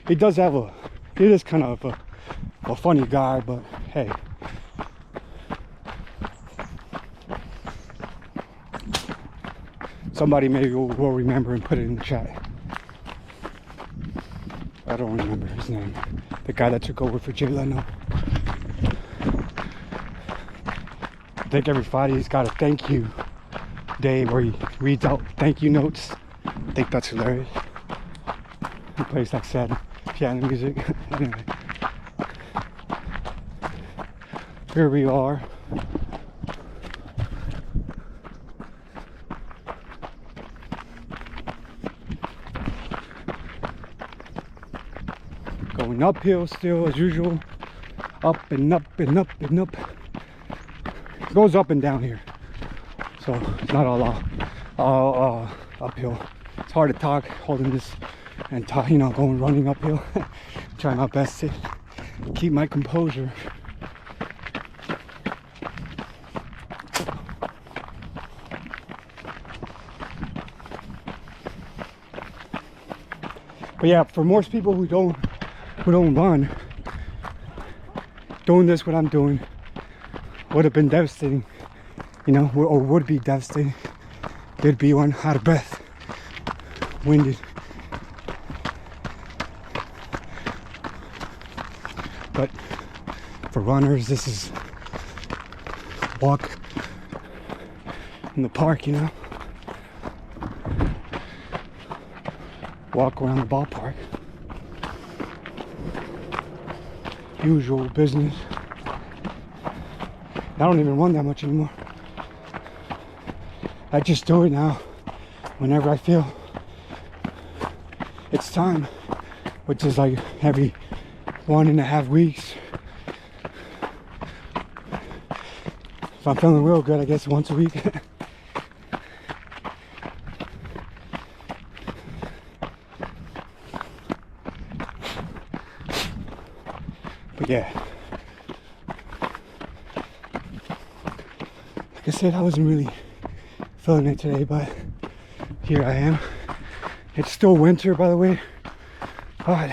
he does have he is kind of a funny guy, but hey. Somebody maybe will remember and put it in the chat. I don't remember his name. The guy that took over for Jay Leno. I think every Friday he's got a thank you day where he reads out thank you notes. I think that's hilarious. He plays like sad piano music. Anyway. Here we are. Going uphill still as usual. Up and up and up and up. It goes up and down here. So it's not all uphill. It's hard to talk holding this and talk, you know, running uphill. Trying my best to keep my composure. But yeah, for most people who don't run, doing this what I'm doing would have been devastating, you know, or would be devastating. There'd be one out of breath, winded. But for runners, this is a walk in the park, you know. Walk around the ballpark. Usual business. I don't even run that much anymore. I just do it now whenever I feel it's time, which is like every 1.5 weeks. If I'm feeling real good, I guess once a week. But yeah, like I said, I wasn't really feeling it today, but here I am. It's still winter, by the way, but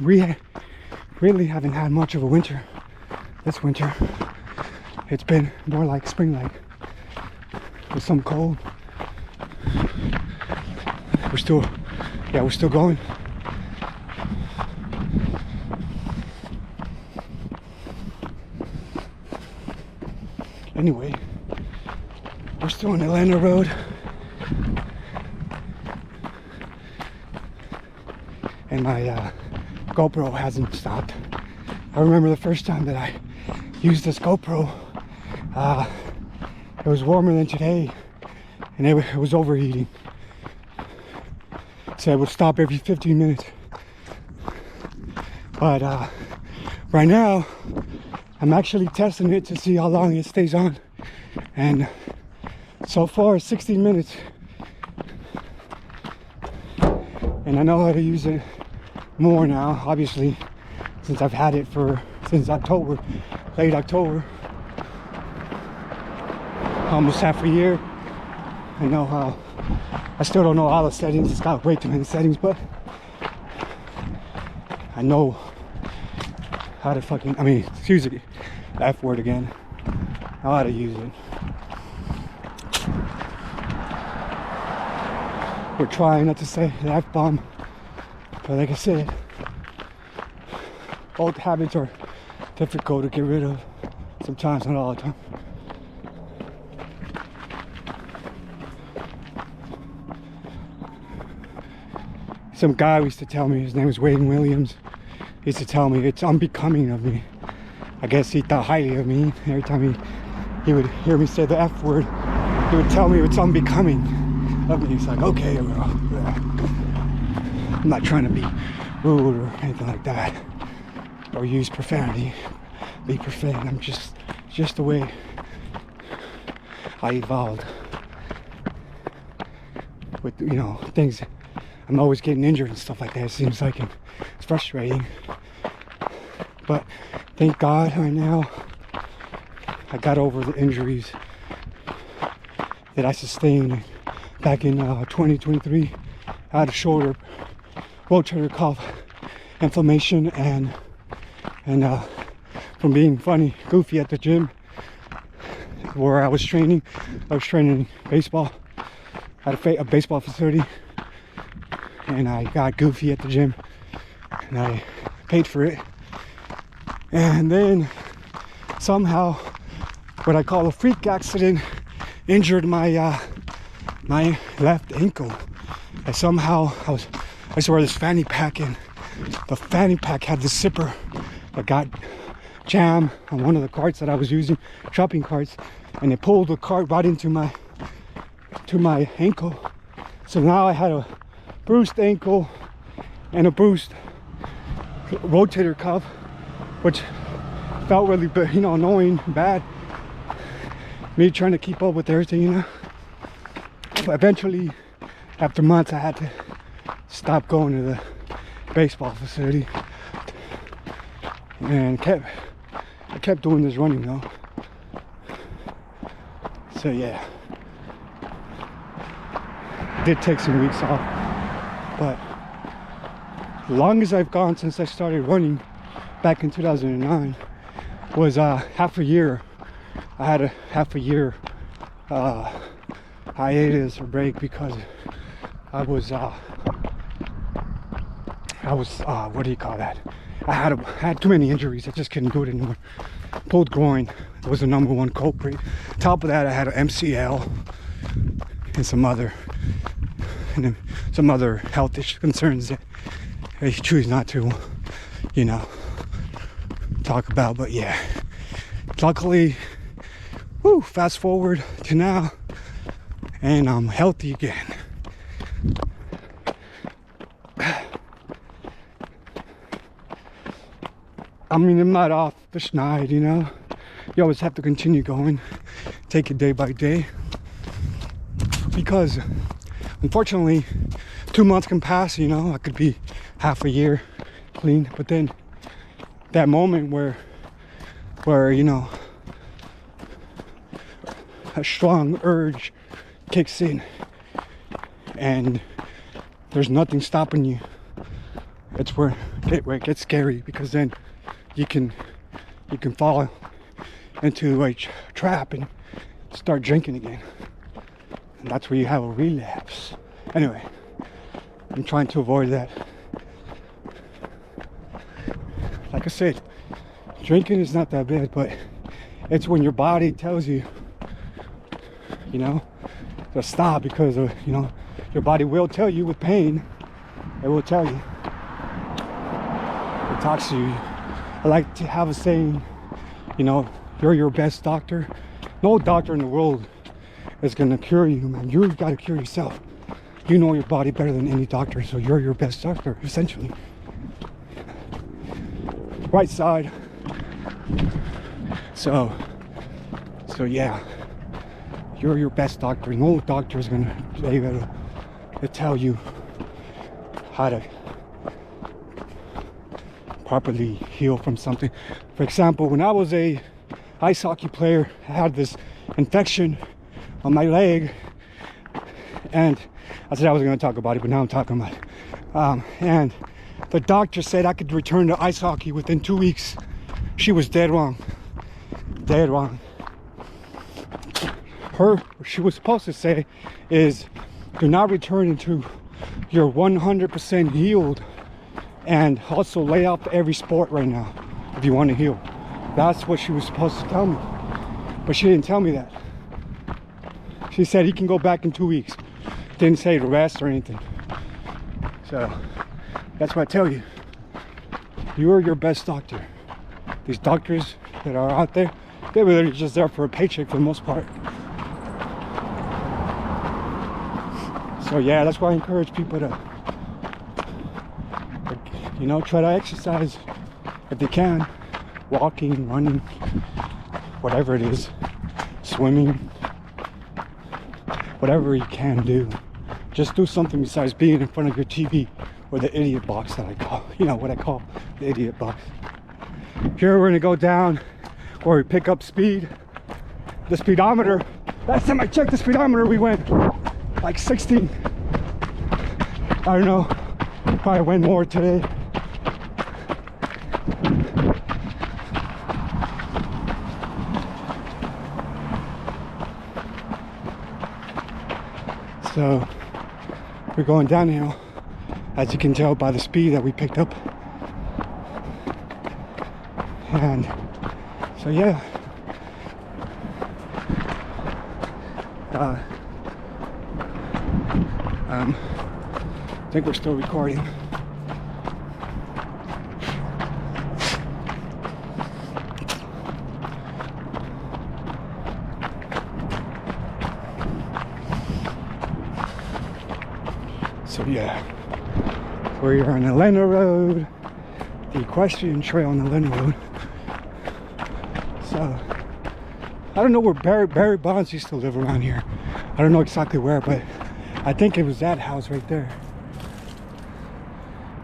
we really haven't had much of a winter this winter. It's been more like spring-like with some cold. We're still going. Anyway, we're still on Elena Road. And my GoPro hasn't stopped. I remember the first time that I used this GoPro, it was warmer than today, and it was overheating. So it would stop every 15 minutes. But right now, I'm actually testing it to see how long it stays on. And so far, it's 16 minutes. And I know how to use it more now, obviously, since I've had it since October, late October. Almost half a year. I know how, I still don't know all the settings, it's got way too many settings, but I know how to excuse the F word again, I know how to use it. We're trying not to say the F-bomb, but like I said, old habits are difficult to get rid of, sometimes, not all the time. Some guy used to tell me, his name was Wayne Williams, he used to tell me it's unbecoming of me. I guess he thought highly of me. Every time he would hear me say the F word, he would tell me it's unbecoming of me. He's like, okay, well, I'm not trying to be rude or anything like that, or use profanity, be profane. I'm just the way I evolved with, you know, things. I'm always getting injured and stuff like that. It seems like it's frustrating, but thank God right now I got over the injuries that I sustained back in 2023. I had a shoulder rotator cuff inflammation and from being funny, goofy at the gym where I was training baseball at a baseball facility, and I got goofy at the gym and I paid for it, and then somehow what I call a freak accident injured my my left ankle. I used to wear this fanny pack, and the fanny pack had this zipper that got jammed on one of the carts that I was using, shopping carts, and it pulled the cart right into my ankle. So now I had a bruised ankle and a bruised rotator cuff, which felt really, annoying, bad. Me trying to keep up with everything, But eventually, after months, I had to stop going to the baseball facility, and I kept doing this running though. So yeah, I did take some weeks off, but the longest I've gone since I started running back in 2009 was half a year. I had a half a year hiatus or break because I was what do you call that? I had too many injuries. I just couldn't do it anymore. Pulled groin was the number one culprit. Top of that, I had an MCL and some other health concerns that I choose not to, talk about. But yeah, luckily, fast forward to now, and I'm healthy again. I mean, I'm not off the schneid, You always have to continue going, take it day by day. Because, unfortunately, 2 months can pass, I could be half a year clean. But then, that moment where a strong urge kicks in, and there's nothing stopping you. It's where it gets scary, because then you can fall into a trap and start drinking again, and that's where you have a relapse. Anyway, I'm trying to avoid that. Like I said, drinking is not that bad, but it's when your body tells you, to stop, because your body will tell you with pain. It will tell you. It talks to you. I like to have a saying, you're your best doctor. No doctor in the world is gonna cure you, man. You've got to cure yourself. You know your body better than any doctor, so you're your best doctor, essentially. Right side. So yeah, you're your best doctor. No doctor is gonna be able to tell you how to properly heal from something. For example, when I was a ice hockey player, I had this infection on my leg, and I said I wasn't going to talk about it, but now I'm talking about it. And the doctor said I could return to ice hockey within 2 weeks. She was dead wrong. Dead wrong. What she was supposed to say is, do not return until you're 100% healed, and also lay out every sport right now if you want to heal. That's what she was supposed to tell me, but she didn't tell me that. She said he can go back in 2 weeks. Didn't say the rest or anything. So that's what I tell you. You're your best doctor. These doctors that are out there, they're really just there for a paycheck for the most part. So yeah, that's why I encourage people to try to exercise if they can. Walking, running, whatever it is, swimming, whatever you can do. Just do something besides being in front of your TV or the idiot box that I call, what I call the idiot box. Here we're gonna go down where we pick up speed. The speedometer, last time I checked the speedometer, we went like 16. I don't know probably went more today. So we're going downhill, as you can tell by the speed that we picked up. And so yeah, I think we're still recording. So yeah, we're on Elena Road, the equestrian trail on Elena Road. So I don't know where Barry Bonds used to live around here. I don't know exactly where, but I think it was that house right there.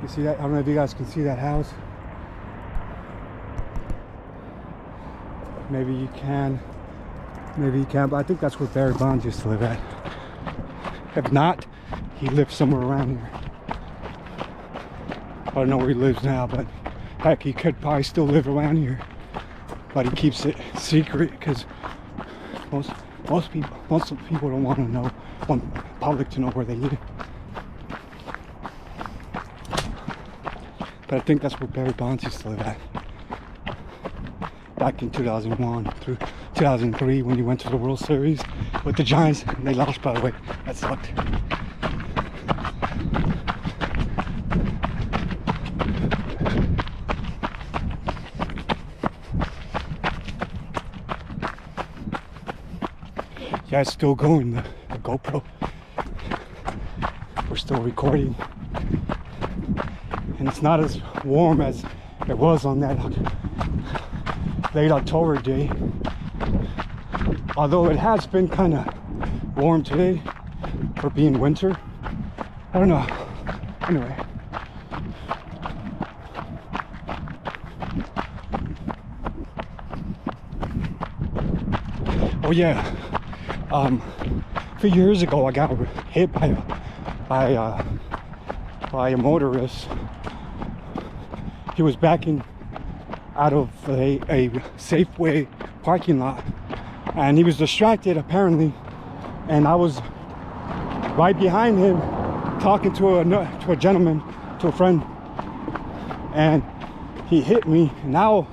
You see that? I don't know if you guys can see that house. Maybe you can. Maybe you can, but I think that's where Barry Bonds used to live at. If not, he lived somewhere around here. I don't know where he lives now, but heck, he could probably still live around here. But he keeps it secret because most people don't want to know, want public to know where they live. But I think that's where Barry Bonds used to live at. Back in 2001 through 2003 when he went to the World Series with the Giants. And they lost, by the way. That sucked. Yeah, it's still going, the GoPro. We're still recording. And it's not as warm as it was on that late October day. Although it has been kind of warm today for being winter. I don't know. Anyway. Oh yeah. A few years ago I got hit by a motorist. He was backing out of a Safeway parking lot and he was distracted apparently, and I was right behind him talking to a gentleman, to a friend, and he hit me. Now